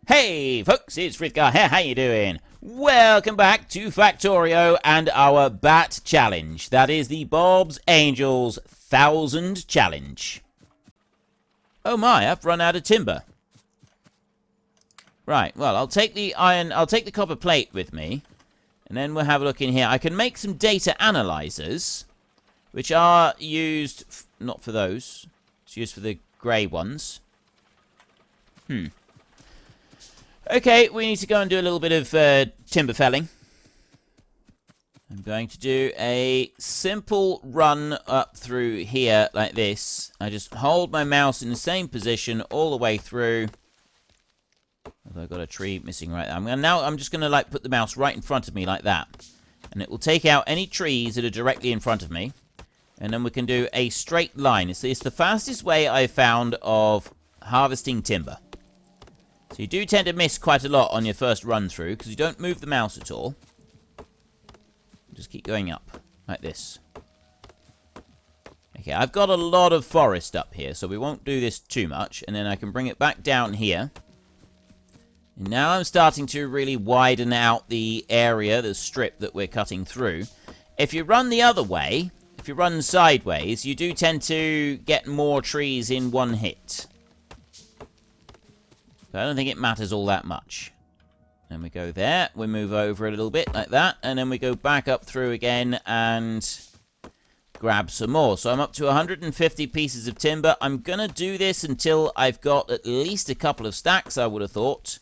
Hey folks, it's Frithgar here, how you doing? Welcome back to Factorio and our Bat Challenge. That is the Bob's Angels 1000 Challenge. Oh my, I've run out of timber. Right, well, I'll take the copper plate with me. And then we'll have a look in here. I can make some data analyzers, which are used, not for those. It's used for the grey ones. Okay, we need to go and do a little bit of timber felling. I'm going to do a simple run up through here like this. I just hold my mouse in the same position all the way through. Although I've got a tree missing right there. I'm just going to like put the mouse right in front of me like that. And it will take out any trees that are directly in front of me. And then we can do a straight line. It's the fastest way I've found of harvesting timber. So you do tend to miss quite a lot on your first run through because you don't move the mouse at all. Just keep going up like this. Okay, I've got a lot of forest up here, so we won't do this too much. And then I can bring it back down here. And now I'm starting to really widen out the area, the strip that we're cutting through. If you run the other way, if you run sideways, you do tend to get more trees in one hit. So I don't think it matters all that much. Then we go there, we move over a little bit like that, and then we go back up through again and grab some more. So I'm up to 150 pieces of timber. I'm going to do this until I've got at least a couple of stacks, I would have thought.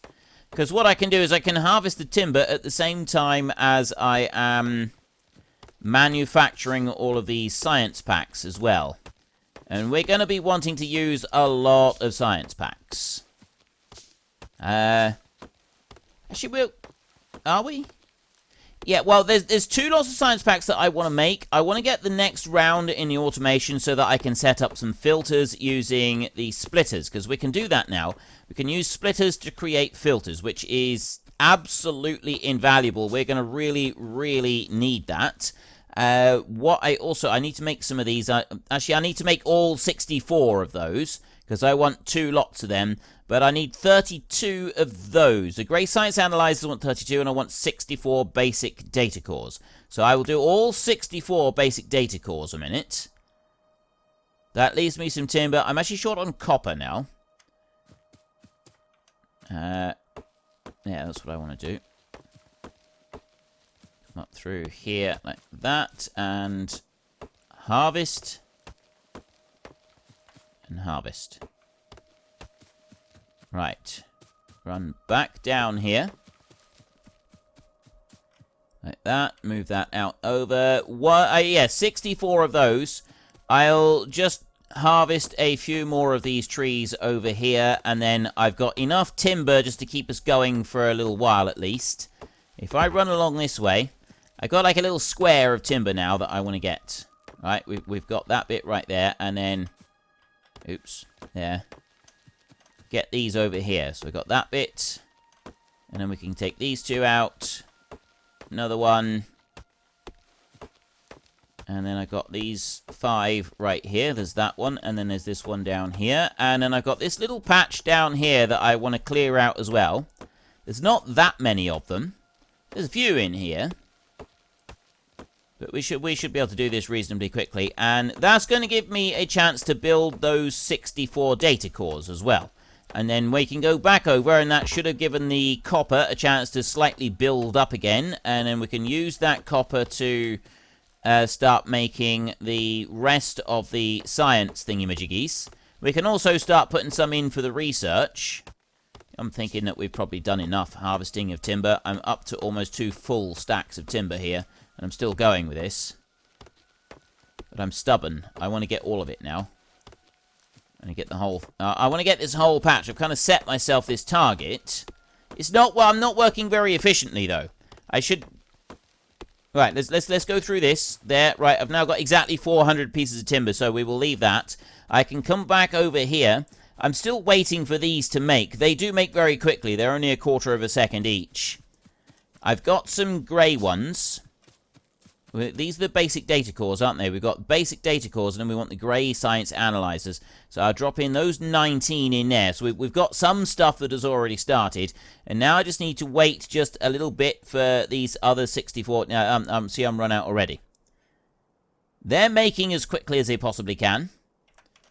Because what I can do is I can harvest the timber at the same time as I am manufacturing all of these science packs as well. And we're going to be wanting to use a lot of science packs. Actually, are we? Yeah, well, there's two lots of science packs that I want to make. I want to get the next round in the automation so that I can set up some filters using the splitters, because we can do that now. We can use splitters to create filters, which is absolutely invaluable. We're going to really, really need that. I need to make some of these. Actually, I need to make all 64 of those, because I want 2 lots of them. But I need 32 of those. The Grey Science Analyzers want 32, and I want 64 basic data cores. So I will do all 64 basic data cores a minute. That leaves me some timber. I'm actually short on copper now. Yeah, that's what I want to do. Come up through here like that, and harvest. And harvest. Right, run back down here, like that, move that out over, yeah, 64 of those. I'll just harvest a few more of these trees over here, and then I've got enough timber just to keep us going for a little while at least. If I run along this way, I've got like a little square of timber now that I want to get. Right, we've got that bit right there, and then, oops, there. Get these over here. So we've got that bit. And then we can take these 2 out. Another one. And then I've got these 5 right here. There's that one. And then there's this one down here. And then I've got this little patch down here that I want to clear out as well. There's not that many of them. There's a few in here. But we should be able to do this reasonably quickly. And that's going to give me a chance to build those 64 data cores as well. And then we can go back over, and that should have given the copper a chance to slightly build up again. And then we can use that copper to start making the rest of the science thingy-majiggies. We can also start putting some in for the research. I'm thinking that we've probably done enough harvesting of timber. I'm up to almost 2 full stacks of timber here, and I'm still going with this. But I'm stubborn. I want to get all of it now. And get the whole. I want to get this whole patch. I've kind of set myself this target. It's not. Well, I'm not working very efficiently though. I should. Right. Let's go through this. There. Right. I've now got exactly 400 pieces of timber, so we will leave that. I can come back over here. I'm still waiting for these to make. They do make very quickly. They're only a quarter of a second each. I've got some grey ones. These are the basic data cores, aren't they? We've got basic data cores, and then we want the grey science analyzers. So I'll drop in those 19 in there. So we've got some stuff that has already started. And now I just need to wait just a little bit for these other 64. See, I'm run out already. They're making as quickly as they possibly can.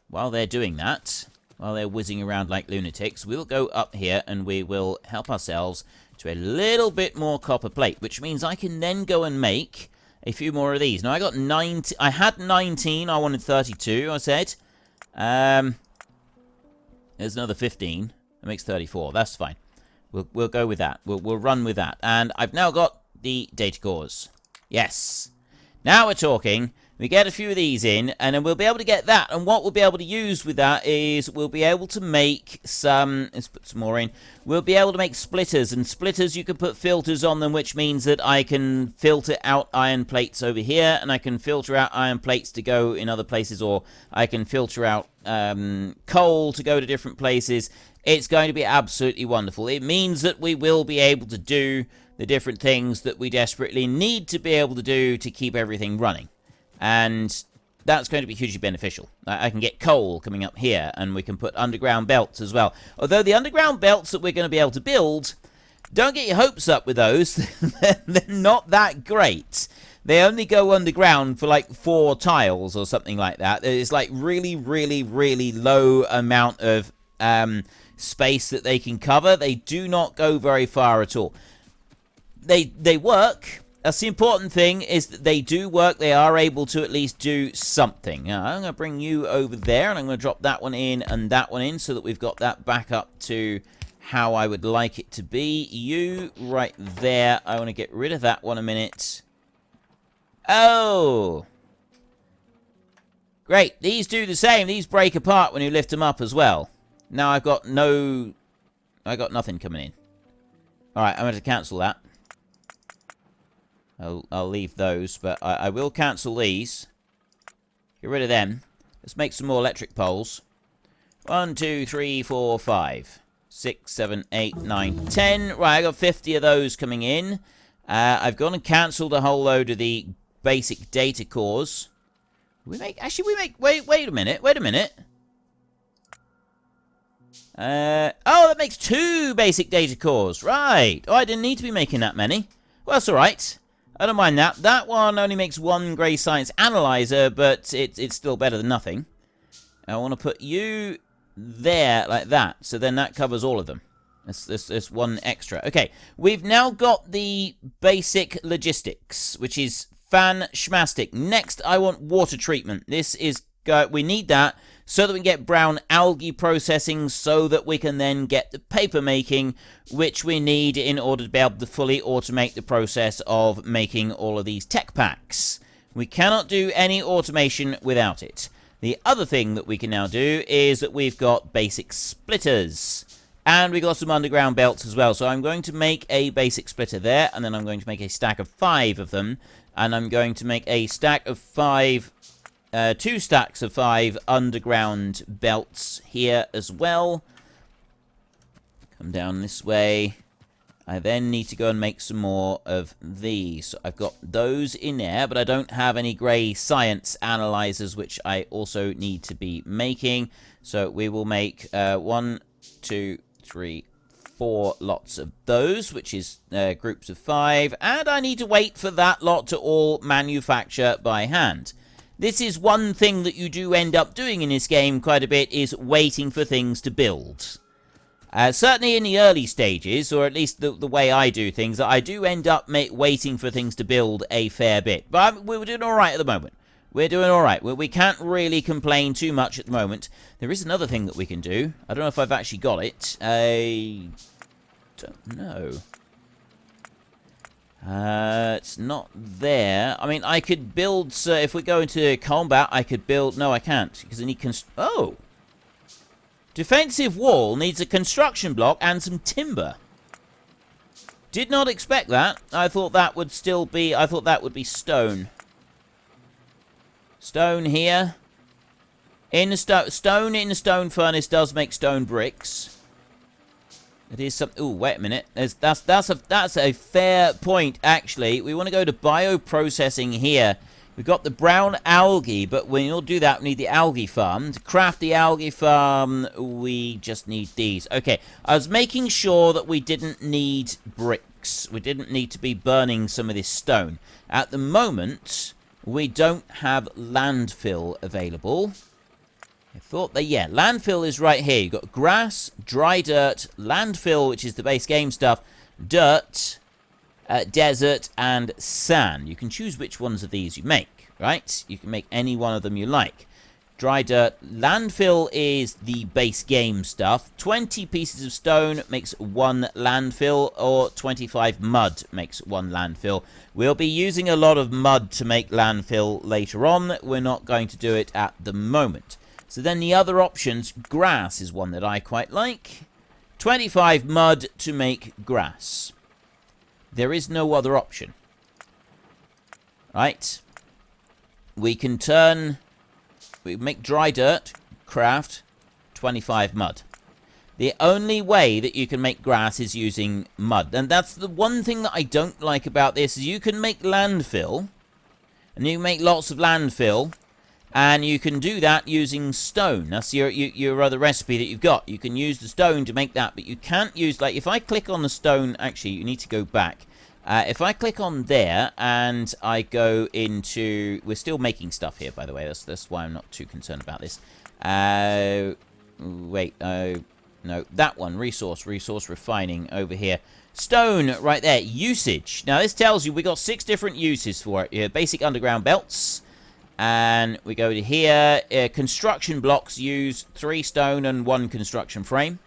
While they're doing that, while they're whizzing around like lunatics, we'll go up here and we will help ourselves to a little bit more copper plate, which means I can then go and make a few more of these. Now, I got 19. I had 19. I wanted 32, I said. There's another 15. That makes 34. That's fine. We'll go with that. We'll run with that. And I've now got the data cores. Yes. Now we're talking. We get a few of these in, and then we'll be able to get that. And what we'll be able to use with that is we'll be able to make some... Let's put some more in. We'll be able to make splitters. And splitters, you can put filters on them, which means that I can filter out iron plates over here, and I can filter out iron plates to go in other places, or I can filter out coal to go to different places. It's going to be absolutely wonderful. It means that we will be able to do the different things that we desperately need to be able to do to keep everything running. And that's going to be hugely beneficial. I can get coal coming up here, and we can put underground belts as well. Although the underground belts that we're going to be able to build, don't get your hopes up with those. They're not that great. They only go underground for like 4 tiles or something like that. It's like really, really, really low amount of space that they can cover. They do not go very far at all. They work. That's the important thing, is that they do work. They are able to at least do something. Now, I'm going to bring you over there, and I'm going to drop that one in and that one in so that we've got that back up to how I would like it to be. You right there. I want to get rid of that one a minute. Oh! Great. These do the same. These break apart when you lift them up as well. Now I've got nothing coming in. Alright, I'm going to cancel that. I'll leave those, but I will cancel these. Get rid of them. Let's make some more electric poles. 1, 2, 3, 4, 5, 6, 7, 8, 9, 10. Right, I got 50 of those coming in. I've gone and cancelled a whole load of the basic data cores. Wait a minute. Oh, that makes 2 basic data cores. Right. Oh, I didn't need to be making that many. Well, that's alright. I don't mind that. That one only makes 1 grey science analyzer, but it's still better than nothing. I want to put you there like that, so then that covers all of them. That's 1 extra. Okay, we've now got the basic logistics, which is fan-schmastic. Next, I want water treatment. This is... we need that so that we can get brown algae processing, so that we can then get the paper making, which we need in order to be able to fully automate the process of making all of these tech packs. We cannot do any automation without it. The other thing that we can now do is that we've got basic splitters. And we've got some underground belts as well. So I'm going to make a basic splitter there, and then I'm going to make a stack of 5 of them. And I'm going to make a stack of 5... 2 stacks of 5 underground belts here as well. Come down this way. I then need to go and make some more of these. So I've got those in there, but I don't have any grey science analyzers, which I also need to be making. So we will make 1, 2, 3, 4 lots of those, which is groups of 5. And I need to wait for that lot to all manufacture by hand. This is one thing that you do end up doing in this game quite a bit, is waiting for things to build. Certainly in the early stages, or at least the way I do things, I do end up waiting for things to build a fair bit. But we're doing alright at the moment. We're doing alright. We can't really complain too much at the moment. There is another thing that we can do. I don't know if I've actually got it. I don't know. It's not there. I mean, I could build... if we go into combat, I could build... No, I can't. Because I need... Oh! Defensive wall needs a construction block and some timber. Did not expect that. I thought that would still be... I thought that would be stone. Stone here. Stone in the stone furnace does make stone bricks. It is some. Oh, wait a minute. That's a fair point. Actually, we want to go to bioprocessing here. We've got the brown algae, but when you'll do that, we need the algae farm. To craft the algae farm, we just need these. Okay, I was making sure that we didn't need bricks. We didn't need to be burning some of this stone. At the moment, we don't have landfill available. I thought that, yeah, landfill is right here. You've got grass, dry dirt, landfill, which is the base game stuff, dirt, desert, and sand. You can choose which ones of these you make, right? You can make any one of them you like. Dry dirt. Landfill is the base game stuff. 20 pieces of stone makes 1 landfill, or 25 mud makes 1 landfill. We'll be using a lot of mud to make landfill later on. We're not going to do it at the moment. So then the other options, grass is one that I quite like. 25 mud to make grass. There is no other option. Right? We make dry dirt, craft, 25 mud. The only way that you can make grass is using mud. And that's the one thing that I don't like about this, is you can make landfill, and you can make lots of landfill, and you can do that using stone. That's your other recipe that you've got. You can use the stone to make that, but you can't use, like, if I click on the stone, actually, you need to go back. If I click on there, and I go into, we're still making stuff here, by the way. That's why I'm not too concerned about this. Wait, no, that one, resource refining over here. Stone, right there, usage. Now, this tells you we got 6 different uses for it. Basic underground belts. And we go to here, construction blocks use 3 stone and 1 construction frame.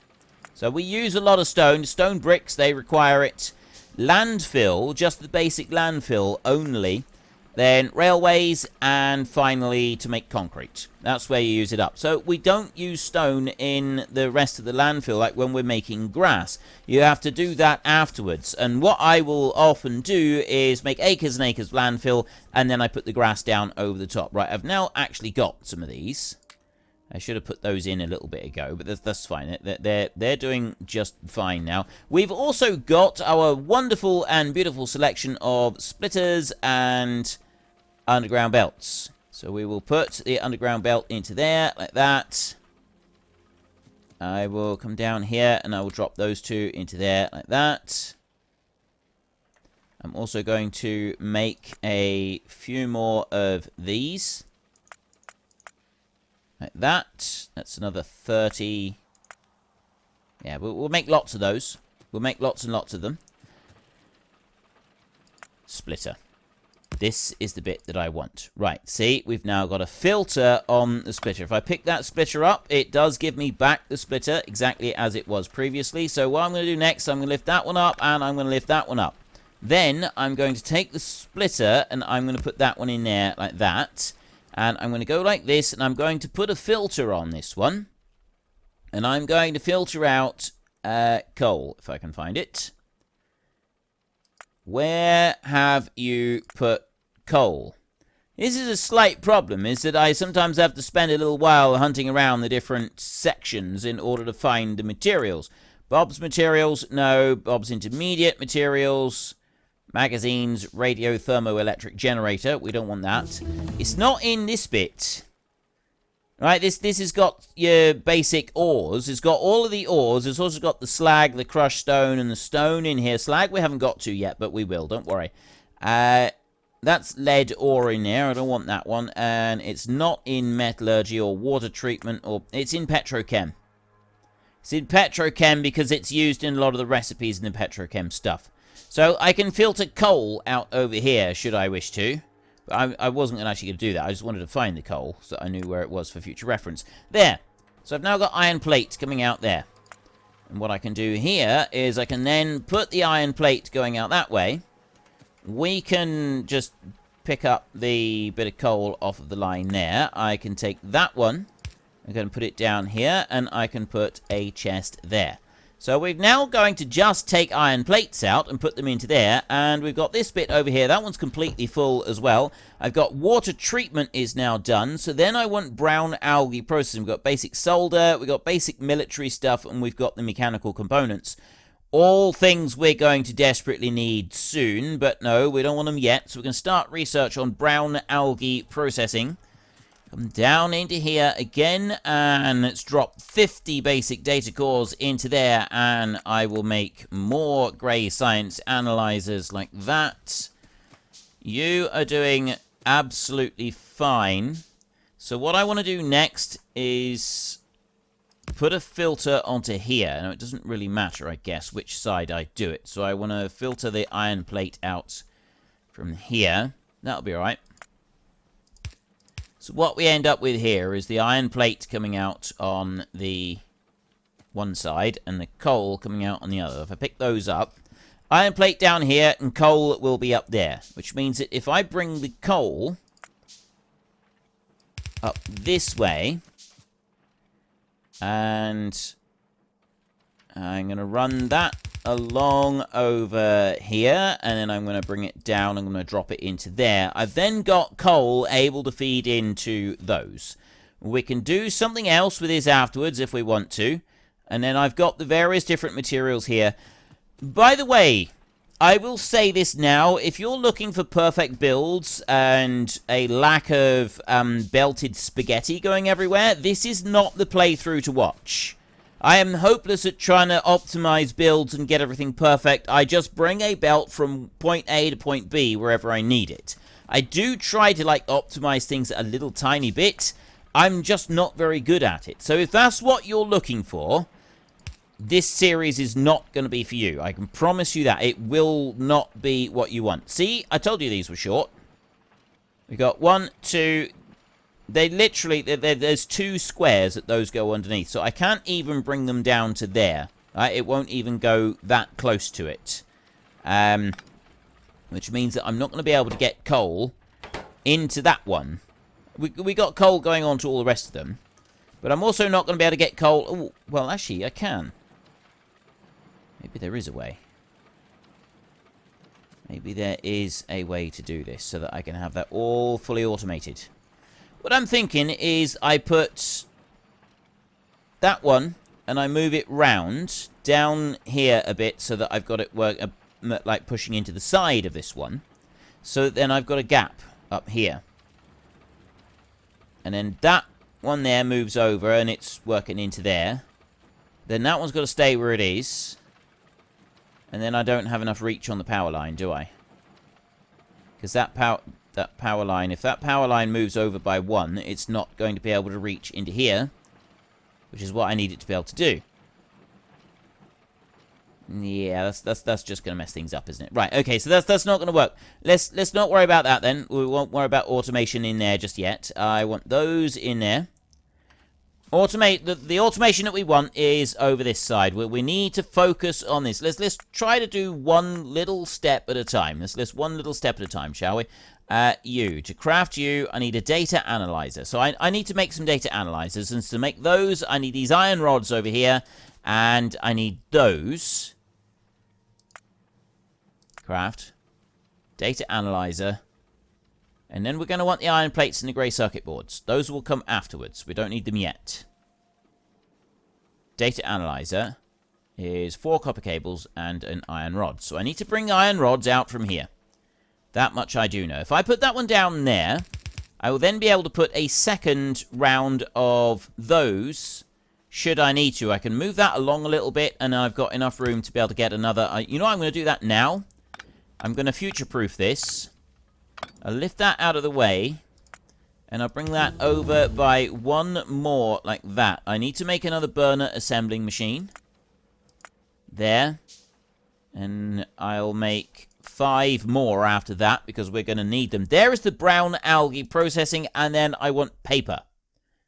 So we use a lot of stone. Stone bricks, they require it. Landfill, just the basic landfill only. Then railways, and finally to make concrete. That's where you use it up. So we don't use stone in the rest of the landfill, like when we're making grass. You have to do that afterwards. And what I will often do is make acres and acres of landfill, and then I put the grass down over the top. Right, I've now actually got some of these. I should have put those in a little bit ago, but that's fine. They're doing just fine now. We've also got our wonderful and beautiful selection of splitters and underground belts. So we will put the underground belt into there, like that. I will come down here, and I will drop those 2 into there, like that. I'm also going to make a few more of these. Like that. That's another 30. Yeah, we'll make lots of those. We'll make lots and lots of them. Splitter. This is the bit that I want. Right, see, we've now got a filter on the splitter. If I pick that splitter up, it does give me back the splitter exactly as it was previously. So what I'm going to do next, I'm going to lift that one up, and I'm going to lift that one up. Then I'm going to take the splitter, and I'm going to put that one in there like that. And I'm going to go like this, and I'm going to put a filter on this one. And I'm going to filter out coal, if I can find it. Where have you put coal? This is a slight problem, is that I sometimes have to spend a little while hunting around the different sections in order to find the materials. Bob's materials, no. Bob's intermediate materials, magazines, radio thermoelectric generator. We don't want that. It's not in this bit. Right, this has got your basic ores. It's got all of the ores. It's also got the slag, the crushed stone, and the stone in here. Slag we haven't got to yet, but we will. Don't worry. That's lead ore in there. I don't want that one. And it's not in metallurgy or water treatment, or it's in petrochem. It's in petrochem because it's used in a lot of the recipes in the petrochem stuff. So I can filter coal out over here, should I wish to. But I wasn't actually going to do that. I just wanted to find the coal so I knew where it was for future reference. There. So I've now got iron plates coming out there. And what I can do here is I can then put the iron plate going out that way. We can just pick up the bit of coal off of the line there. I can take that one. I'm going to put it down here. And I can put a chest there. So we're now going to just take iron plates out and put them into there. And we've got this bit over here. That one's completely full as well. I've got water treatment is now done. So then I want brown algae processing. We've got basic solder, we've got basic military stuff, and we've got the mechanical components. All things we're going to desperately need soon. But no, we don't want them yet. So we're going to start research on brown algae processing. Come down into here again, and let's drop 50 basic data cores into there, and I will make more grey science analyzers like that. You are doing absolutely fine. So what I want to do next is put a filter onto here. Now, it doesn't really matter, I guess, which side I do it. So I want to filter the iron plate out from here. That'll be all right. So what we end up with here is the iron plate coming out on the one side and the coal coming out on the other. If I pick those up, iron plate down here and coal will be up there, which means that if I bring the coal up this way, and I'm going to run that along over here, and then I'm going to bring it down. I'm going to drop it into there. I've then got coal able to feed into those. We can do something else with this afterwards if we want to. And then I've got the various different materials here. By the way, I will say this now. If you're looking for perfect builds and a lack of belted spaghetti going everywhere, this is not the playthrough to watch. I am hopeless at trying to optimize builds and get everything perfect. I just bring a belt from point A to point B wherever I need it. I do try to, like, optimize things a little tiny bit. I'm just not very good at it. So if that's what you're looking for, this series is not going to be for you. I can promise you that. It will not be what you want. See, I told you these were short. We got 1, 2... They literally, there's 2 squares that those go underneath. So I can't even bring them down to there. Right? It won't even go that close to it. Which means that I'm not going to be able to get coal into that one. We got coal going on to all the rest of them. But I'm also not going to be able to get coal. Oh, well, actually, I can. Maybe there is a way. Maybe there is a way to do this so that I can have that all fully automated. What I'm thinking is I put that one and I move it round down here a bit so that I've got it like pushing into the side of this one. So then I've got a gap up here. And then that one there moves over and it's working into there. Then that one's got to stay where it is. And then I don't have enough reach on the power line, do I? Because that power line, if that power line moves over by 1, it's not going to be able to reach into here, which is what I need it to be able to do. Yeah, that's just going to mess things up, isn't it? Right, okay, so that's not going to work. Let's not worry about that then. We won't worry about automation in there just yet. I want those in there. The automation that we want is over this side. We need to focus on this. Let's try to do one little step at a time. Let's one little step at a time, shall we? To craft you, I need a data analyzer. So I need to make some data analyzers, and to make those, I need these iron rods over here, and I need those. Craft. Data analyzer. And then we're going to want the iron plates and the grey circuit boards. Those will come afterwards. We don't need them yet. Data analyzer is 4 copper cables and an iron rod. So I need to bring iron rods out from here. That much I do know. If I put that one down there, I will then be able to put a second round of those, should I need to. I can move that along a little bit, and I've got enough room to be able to get another... you know, I'm going to do that now. I'm going to future-proof this. I'll lift that out of the way, and I'll bring that over by 1 more like that. I need to make another burner assembling machine. There. And I'll make 5 more after that, because we're going to need them. There is the brown algae processing, and then I want paper.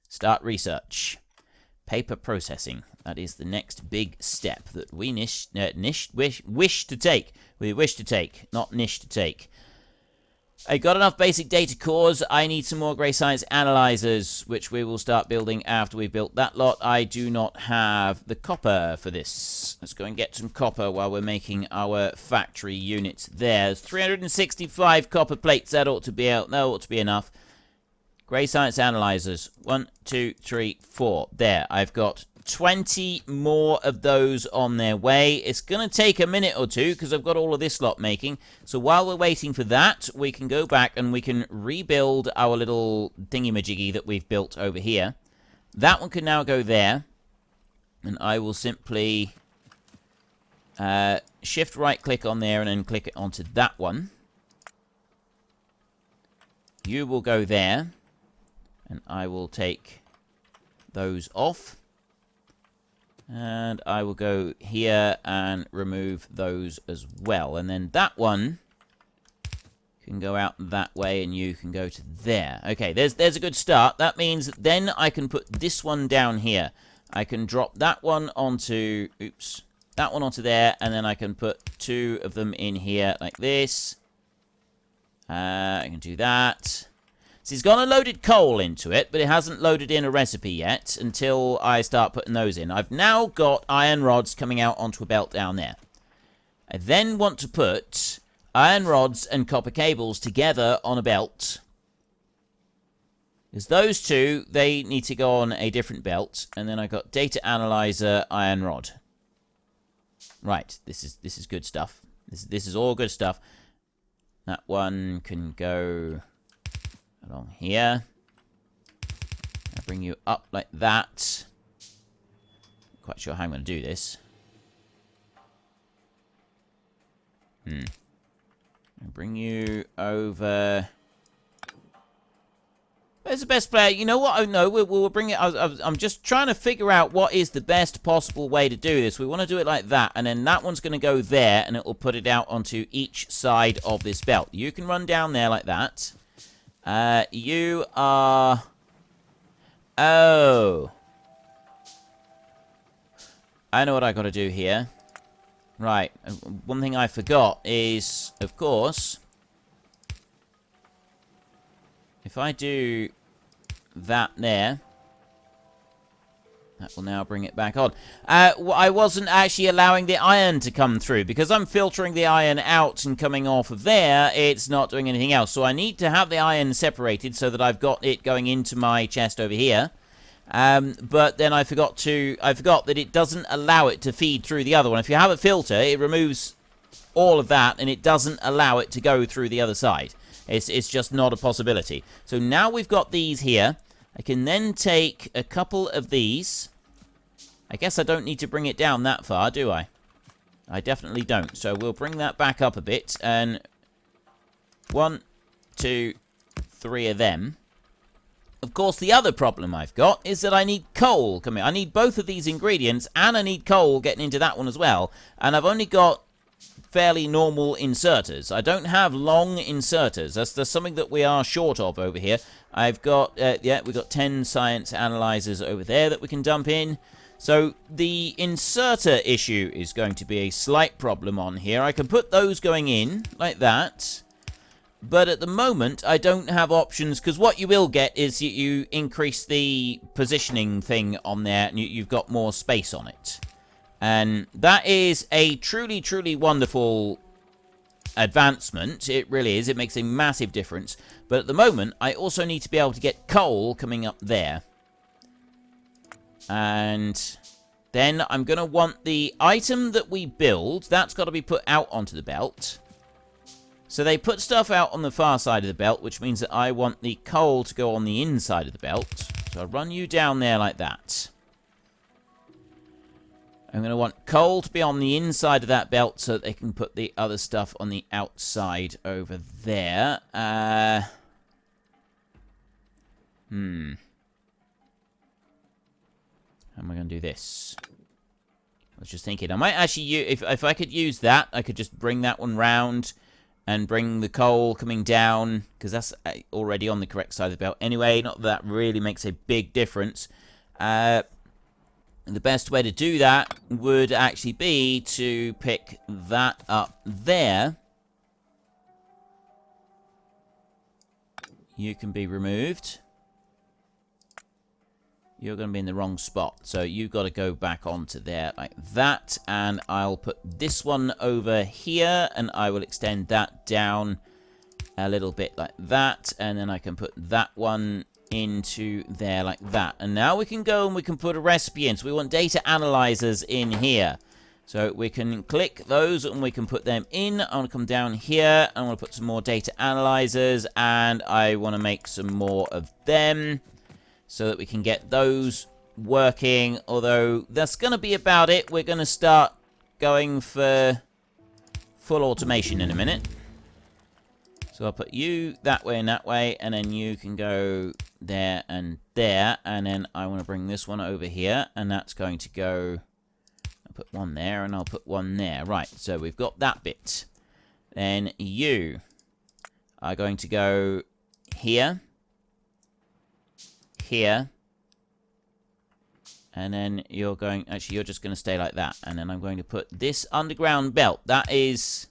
Start research. Paper processing. That is the next big step that we wish to take. We wish to take, not niche to take. I got enough basic data cores. I need some more grey science analyzers, which we will start building after we've built that lot. I do not have the copper for this. Let's go and get some copper while we're making our factory units there. There's 365 copper plates. That ought to be out. That ought to be enough. Grey science analyzers. 1, 2, 3, 4. There. I've got 20 more of those on their way. It's going to take a minute or two because I've got all of this lot making. So while we're waiting for that, we can go back and we can rebuild our little thingy-majiggy that we've built over here. That one can now go there. And I will simply shift right-click on there and then click it onto that one. You will go there. And I will take those off. And I will go here and remove those as well. And then that one can go out that way and you can go to there. Okay, there's a good start. That means that then I can put this one down here. I can drop that one onto, that one onto there. And then I can put 2 of them in here like this. I can do that. So he's got a loaded coal into it, but it hasn't loaded in a recipe yet until I start putting those in. I've now got iron rods coming out onto a belt down there. I then want to put iron rods and copper cables together on a belt. Because those two, they need to go on a different belt. And then I've got data analyzer, iron rod. Right, this is good stuff. This is all good stuff. That one can go along here. I'll bring you up like that. Not quite sure how I'm going to do this. I'll bring you over. Where's the best player? You know what? Oh no, we'll bring it. I'm just trying to figure out what is the best possible way to do this. We want to do it like that, and then that one's going to go there, and it will put it out onto each side of this belt. You can run down there like that. You are... Oh. I know what I got to do here. Right. One thing I forgot is, of course, if I do that there, that will now bring it back on. I wasn't actually allowing the iron to come through. Because I'm filtering the iron out and coming off of there, it's not doing anything else. So I need to have the iron separated so that I've got it going into my chest over here. But then I forgot that it doesn't allow it to feed through the other one. If you have a filter, it removes all of that and it doesn't allow it to go through the other side. It's just not a possibility. So now we've got these here. I can then take a couple of these. I guess I don't need to bring it down that far, do I? I definitely don't. So we'll bring that back up a bit. And 1, 2, 3 of them. Of course, the other problem I've got is that I need coal coming. I need both of these ingredients, and I need coal getting into that one as well. And I've only got fairly normal inserters. I don't have long inserters. That's something that we are short of over here. I've got, yeah, we've got 10 science analyzers over there that we can dump in. So the inserter issue is going to be a slight problem on here. I can put those going in like that. But at the moment, I don't have options, because what you will get is you increase the positioning thing on there, and you've got more space on it. And that is a truly, truly wonderful advancement. It really is. It makes a massive difference. But at the moment, I also need to be able to get coal coming up there. And then I'm going to want the item that we build. That's got to be put out onto the belt. So they put stuff out on the far side of the belt, which means that I want the coal to go on the inside of the belt. So I'll run you down there like that. I'm going to want coal to be on the inside of that belt so that they can put the other stuff on the outside over there. How am I going to do this? I was just thinking, I might actually use, if I could use that, I could just bring that one round and bring the coal coming down, because that's already on the correct side of the belt anyway. Not that really makes a big difference. The best way to do that would actually be to pick that up there. You can be removed. You're going to be in the wrong spot. So you've got to go back onto there like that. And I'll put this one over here. And I will extend that down a little bit like that. And then I can put that one into there like that. And now we can go and we can put a recipe in. So we want data analyzers in here. So we can click those and we can put them in. I want to come down here. I want to put some more data analyzers. And I want to make some more of them, so that we can get those working. Although that's going to be about it. We're going to start going for full automation in a minute. So I'll put you that way and that way. And then you can go there and there. And then I want to bring this one over here. And that's going to go... I'll put one there and I'll put one there. Right, so we've got that bit. Then you are going to go here. Here, and then you're going, actually you're just going to stay like that, and then I'm going to put this underground belt. That is,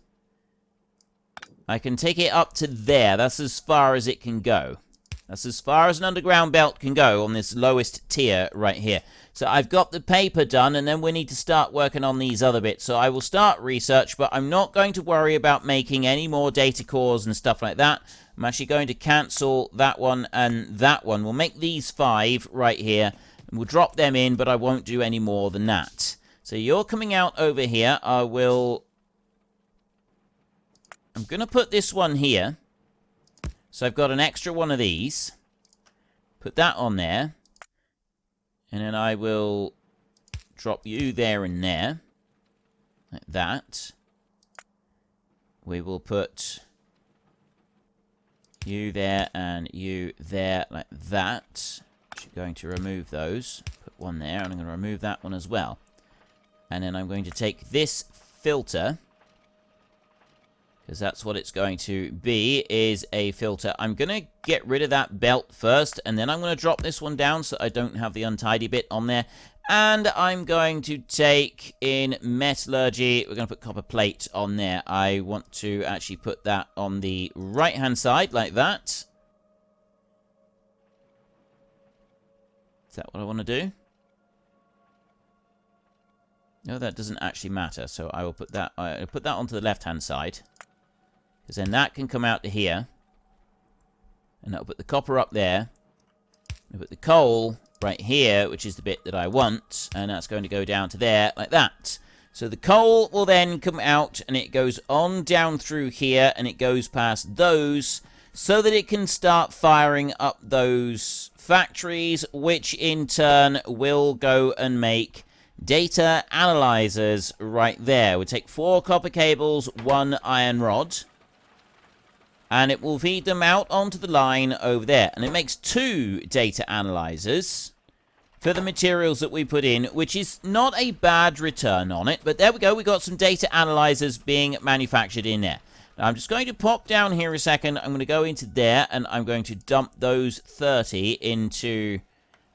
I can take it up to there. That's as far as it can go. That's as far as an underground belt can go on this lowest tier right here. So I've got the paper done, and then we need to start working on these other bits. So I will start research, but I'm not going to worry about making any more data cores and stuff like that. I'm actually going to cancel that one and that one. We'll make these 5 right here, and we'll drop them in, but I won't do any more than that. So you're coming out over here. I'm going to put this one here. So I've got an extra one of these. Put that on there. And then I will drop you there and there. Like that. We will put you there and you there like that. I'm going to remove those. Put one there, and I'm going to remove that one as well. And then I'm going to take this filter, because that's what it's going to be, is a filter. I'm going to get rid of that belt first, and then I'm going to drop this one down so I don't have the untidy bit on there. And I'm going to take in metallurgy, we're going to put copper plate on there. I want to actually put that on the right-hand side like that. Is that what I want to do? No, that doesn't actually matter. So I will put that, I'll put that onto the left-hand side, because then that can come out to here. And I'll put the copper up there. I'll put the coal right here, which is the bit that I want, and that's going to go down to there like that. So the coal will then come out, and it goes on down through here, and it goes past those, so that it can start firing up those factories, which in turn will go and make data analyzers right there. We'll take 4 copper cables, 1 iron rod, and it will feed them out onto the line over there. And it makes 2 data analyzers for the materials that we put in, which is not a bad return on it. But there we go. We got some data analyzers being manufactured in there. Now, I'm just going to pop down here a second. I'm going to go into there, and I'm going to dump those 30 into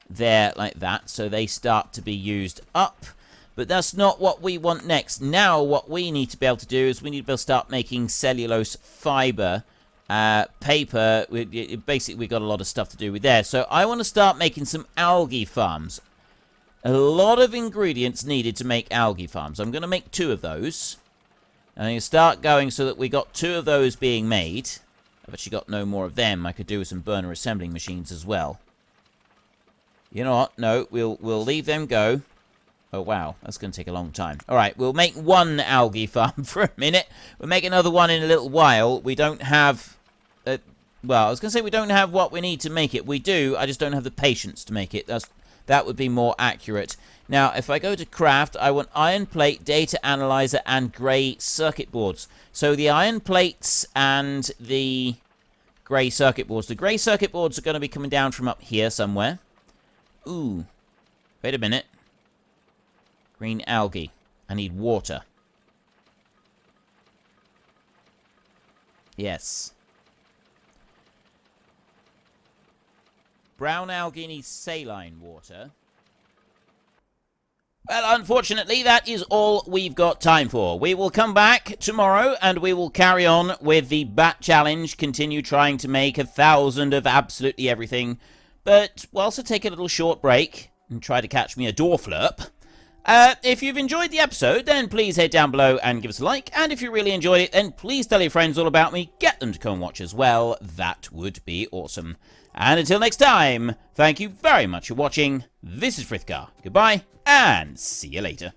there like that, so they start to be used up. But that's not what we want next. Now, what we need to be able to do is we need to be able to start making cellulose fiber, paper. Basically, we've got a lot of stuff to do with there. So I want to start making some algae farms. A lot of ingredients needed to make algae farms. I'm going to make 2 of those. And I'm going to start going so that we got 2 of those being made. I've actually got no more of them. I could do with some burner assembling machines as well. You know what? No, we'll leave them go. Oh, wow. That's going to take a long time. All right, we'll make 1 algae farm for a minute. We'll make another one in a little while. We don't have... well, I was going to say we don't have what we need to make it. We do, I just don't have the patience to make it. That would be more accurate. Now, if I go to craft, I want iron plate, data analyzer, and grey circuit boards. So the iron plates and the grey circuit boards. The grey circuit boards are going to be coming down from up here somewhere. Ooh. Wait a minute. Green algae. I need water. Yes. Brown algae needs saline water. Well, unfortunately, that is all we've got time for. We will come back tomorrow and we will carry on with the Bat Challenge, continue trying to make 1,000 of absolutely everything. But we'll also take a little short break and try to catch me a door flurp. If you've enjoyed the episode, then please head down below and give us a like. And if you really enjoyed it, then please tell your friends all about me. Get them to come watch as well. That would be awesome. And until next time, thank you very much for watching. This is Frithgar. Goodbye, and see you later.